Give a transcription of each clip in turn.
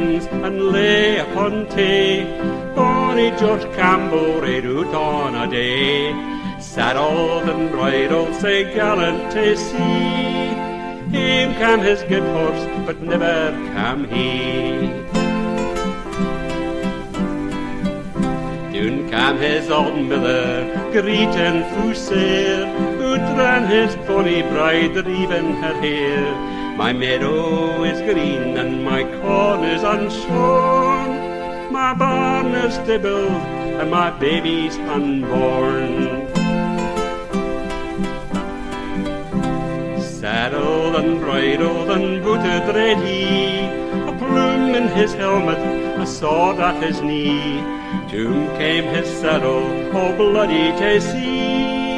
lands and lay upon tay. Bonny George Campbell rade out on a day, saddled and bridled, sae gallant to see. Hame cam his good horse, but never cam he. Doon cam his old miller, greet and fusser, who ran his bonny bride, reaving her hair. My meadow is green and my corn is unshorn, my barn is to build and my baby's unborn. Saddled and bridled and booted ready, a plume in his helmet, a sword at his knee. Doon came his saddle, all bloody to see.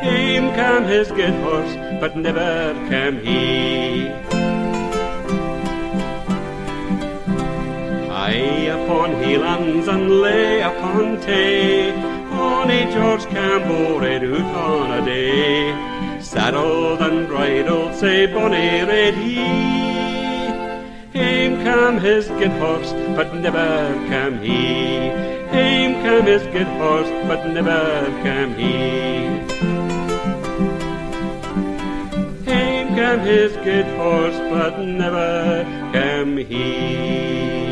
Hame cam his good horse, but never cam he. High upon heelands and lay upon tay, bonny George Campbell rade out on a day, saddled and bridled, sae bonny rade he. Hame cam his good horse, but never cam he. Hame cam his good horse, but never cam he. Hame cam his good horse, but never cam he.